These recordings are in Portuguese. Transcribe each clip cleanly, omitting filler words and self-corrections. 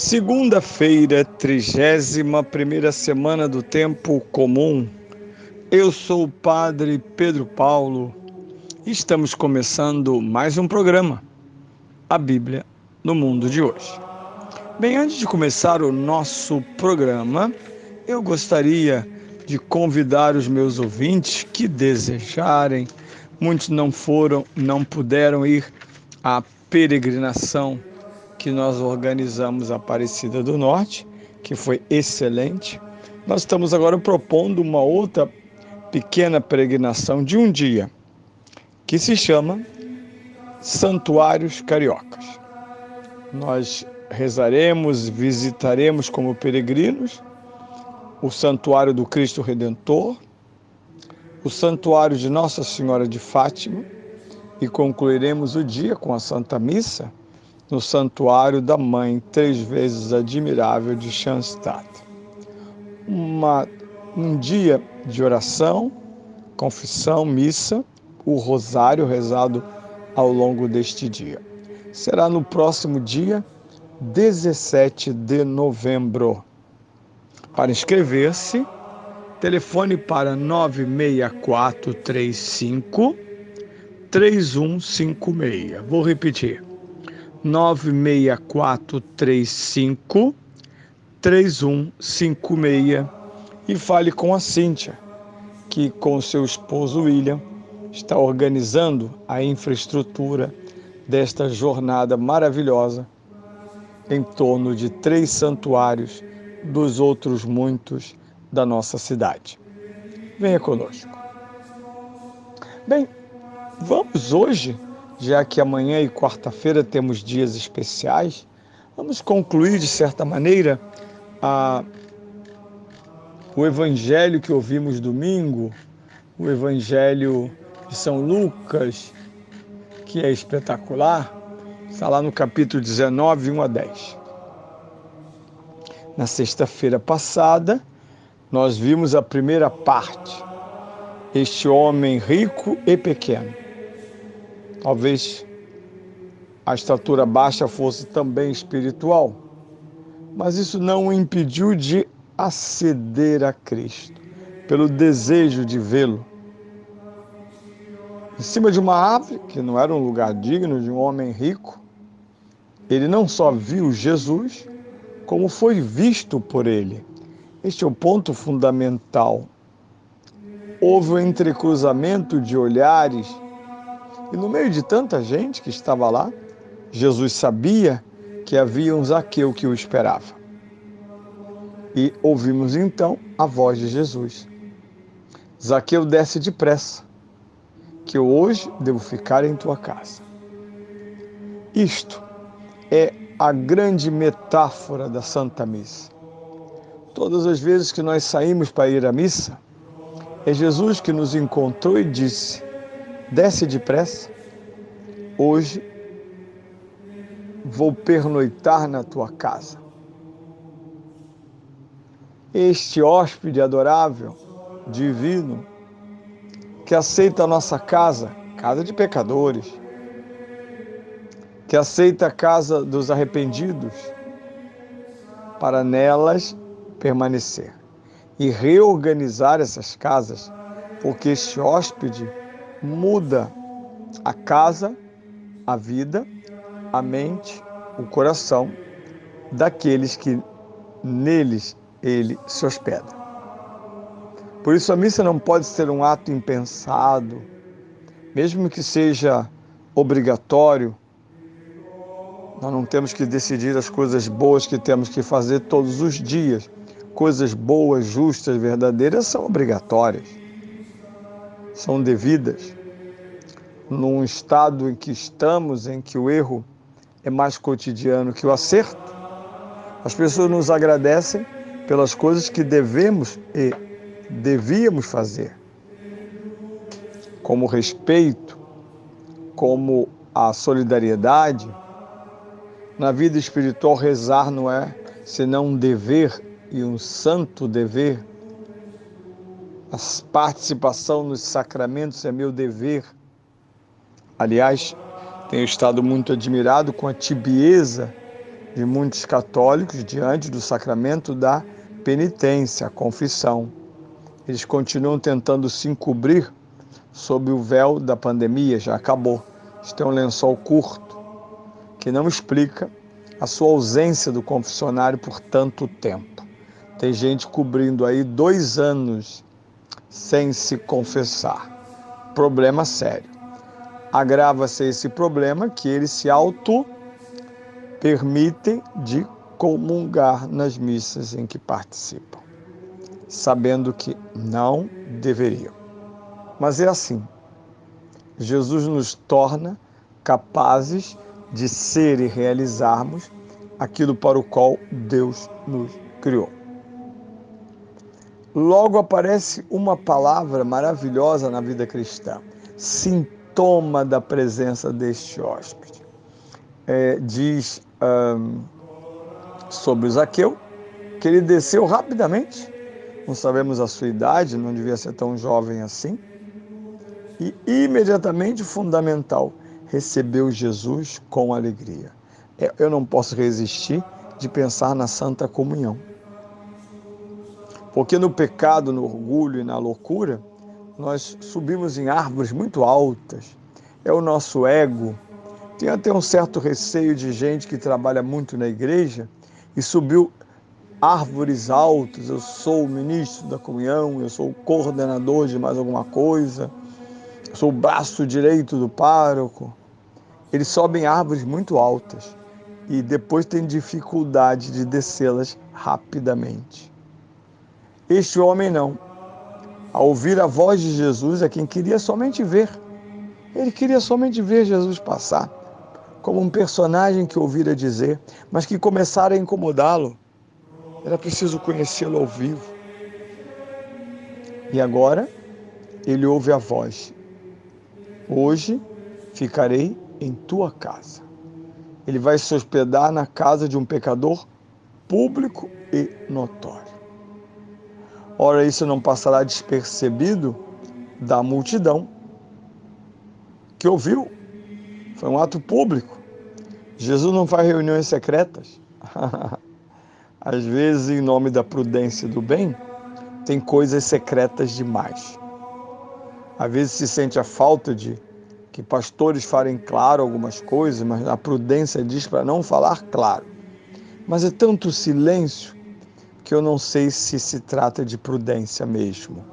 Segunda-feira, 31ª semana do Tempo Comum. Eu sou o Padre Pedro Paulo e estamos começando mais um programa, a Bíblia no Mundo de Hoje. Bem, antes de começar o nosso programa, eu gostaria de convidar os meus ouvintes que desejarem. Muitos não puderam ir à peregrinação que nós organizamos a Aparecida do Norte, que foi excelente. Nós estamos agora propondo uma outra pequena peregrinação de um dia, que se chama Santuários Cariocas. Nós rezaremos, visitaremos como peregrinos o Santuário do Cristo Redentor, o Santuário de Nossa Senhora de Fátima e concluiremos o dia com a Santa Missa no Santuário da Mãe, 3 vezes admirável de Schanstatt. Um dia de oração, confissão, missa, o rosário rezado ao longo deste dia. Será no próximo dia 17 de novembro. Para inscrever-se, telefone para 96435 3156. Vou repetir. 96435 3156 e fale com a Cíntia, que com seu esposo William está organizando a infraestrutura desta jornada maravilhosa em torno de 3 santuários dos outros muitos da nossa cidade. Venha conosco. Bem, vamos hoje, já que amanhã e quarta-feira temos dias especiais, vamos concluir, de certa maneira, o evangelho que ouvimos domingo, o evangelho de São Lucas, que é espetacular, está lá no capítulo 19, 1 a 10. Na sexta-feira passada, nós vimos a primeira parte, este homem rico e pequeno. Talvez a estatura baixa fosse também espiritual, mas isso não o impediu de aceder a Cristo, pelo desejo de vê-lo. Em cima de uma árvore, que não era um lugar digno de um homem rico, ele não só viu Jesus, como foi visto por ele. Este é o ponto fundamental. Houve um entrecruzamento de olhares, e no meio de tanta gente que estava lá, Jesus sabia que havia um Zaqueu que o esperava. E ouvimos então a voz de Jesus. Zaqueu, desce depressa, que eu hoje devo ficar em tua casa. Isto é a grande metáfora da Santa Missa. Todas as vezes que nós saímos para ir à missa, é Jesus que nos encontrou e disse: desce depressa, hoje vou pernoitar na tua casa. Este hóspede adorável, divino, que aceita a nossa casa, casa de pecadores, que aceita a casa dos arrependidos, para nelas permanecer e reorganizar essas casas, porque este hóspede muda a casa, a vida, a mente, o coração daqueles que neles ele se hospeda. Por isso a missa não pode ser um ato impensado, mesmo que seja obrigatório. Nós não temos que decidir as coisas boas que temos que fazer todos os dias. Coisas boas, justas, verdadeiras são obrigatórias, são devidas. Num estado em que estamos, em que o erro é mais cotidiano que o acerto, as pessoas nos agradecem pelas coisas que devemos e devíamos fazer, como o respeito, como a solidariedade. Na vida espiritual, rezar não é senão um dever e um santo dever. A participação nos sacramentos é meu dever. Aliás, tenho estado muito admirado com a tibieza de muitos católicos diante do sacramento da penitência, a confissão. Eles continuam tentando se encobrir sob o véu da pandemia, já acabou. Eles têm um lençol curto, que não explica a sua ausência do confessionário por tanto tempo. Tem gente cobrindo aí 2 anos sem se confessar. Problema sério. Agrava-se esse problema que eles se auto-permitem de comungar nas missas em que participam, sabendo que não deveriam. Mas é assim. Jesus nos torna capazes de ser e realizarmos aquilo para o qual Deus nos criou. Logo aparece uma palavra maravilhosa na vida cristã, sintoma da presença deste hóspede. Diz sobre o Zaqueu que ele desceu rapidamente, não sabemos a sua idade, não devia ser tão jovem assim, e imediatamente, fundamental, recebeu Jesus com alegria. Eu não posso resistir de pensar na Santa Comunhão. Porque no pecado, no orgulho e na loucura, nós subimos em árvores muito altas. É o nosso ego. Tem até um certo receio de gente que trabalha muito na igreja e subiu árvores altas. Eu sou o ministro da comunhão, eu sou o coordenador de mais alguma coisa, eu sou o braço direito do pároco. Eles sobem árvores muito altas e depois têm dificuldade de descê-las rapidamente. Este homem não. Ao ouvir a voz de Jesus, é quem queria somente ver. Ele queria somente ver Jesus passar, como um personagem que ouvira dizer, mas que começara a incomodá-lo. Era preciso conhecê-lo ao vivo. E agora, ele ouve a voz. Hoje ficarei em tua casa. Ele vai se hospedar na casa de um pecador público e notório. Ora, isso não passará despercebido da multidão que ouviu. Foi um ato público. Jesus não faz reuniões secretas. Às vezes, em nome da prudência e do bem, tem coisas secretas demais. Às vezes se sente a falta de que pastores falem claro algumas coisas, mas a prudência diz para não falar claro. Mas é tanto silêncio que eu não sei se trata de prudência mesmo.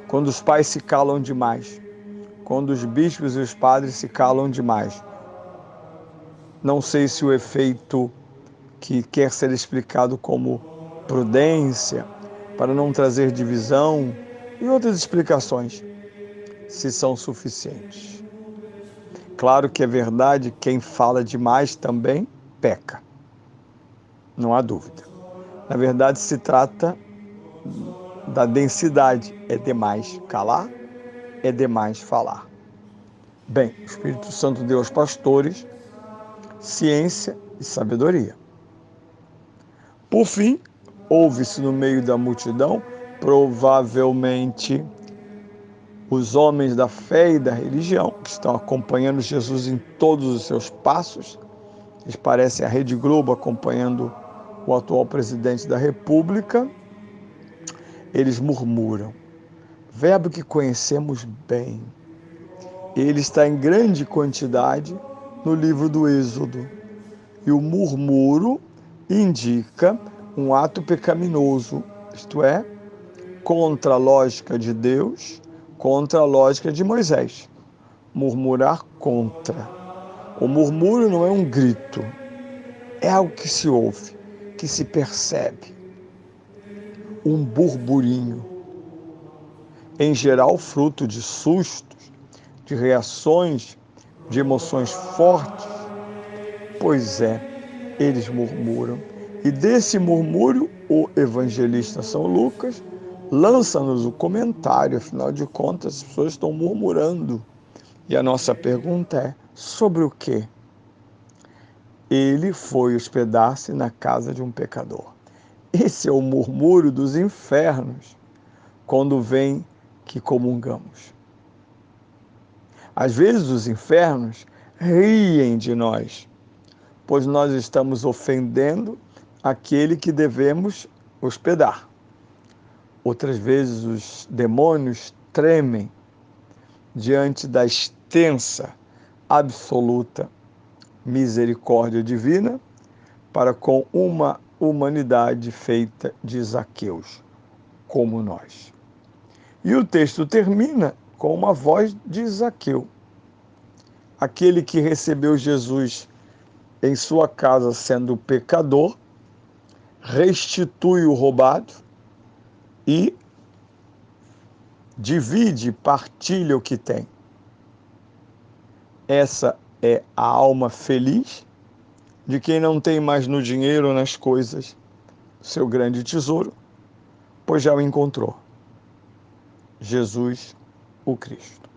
Quando os pais se calam demais, quando os bispos e os padres se calam demais, não sei se o efeito que quer ser explicado como prudência, para não trazer divisão e outras explicações, se são suficientes. Claro que é verdade, quem fala demais também peca, não há dúvida. Na verdade, se trata da densidade, é demais calar, é demais falar. Bem, o Espírito Santo deu aos pastores ciência e sabedoria. Por fim, ouve-se no meio da multidão, provavelmente, os homens da fé e da religião, que estão acompanhando Jesus em todos os seus passos. Eles parecem a Rede Globo acompanhando o atual presidente da República. Eles murmuram. Verbo que conhecemos bem. Ele está em grande quantidade no livro do Êxodo. E o murmúrio indica um ato pecaminoso, isto é, contra a lógica de Deus, contra a lógica de Moisés. Murmurar contra. O murmúrio não é um grito, é algo que se ouve, que se percebe. Um burburinho. Em geral, fruto de sustos, de reações, de emoções fortes. Pois é, eles murmuram. E desse murmúrio, o evangelista São Lucas lança-nos o comentário, afinal de contas, as pessoas estão murmurando. E a nossa pergunta é, sobre o quê? Ele foi hospedar-se na casa de um pecador. Esse é o murmúrio dos infernos, quando vem que comungamos. Às vezes os infernos riem de nós, pois nós estamos ofendendo aquele que devemos hospedar. Outras vezes os demônios tremem diante da extensa, absoluta misericórdia divina para com uma humanidade feita de Zaqueus, como nós. E o texto termina com uma voz de Zaqueu, aquele que recebeu Jesus em sua casa sendo pecador, restitui o roubado e divide, partilha o que tem. Essa é a alma feliz de quem não tem mais no dinheiro ou nas coisas seu grande tesouro, pois já o encontrou. Jesus, o Cristo.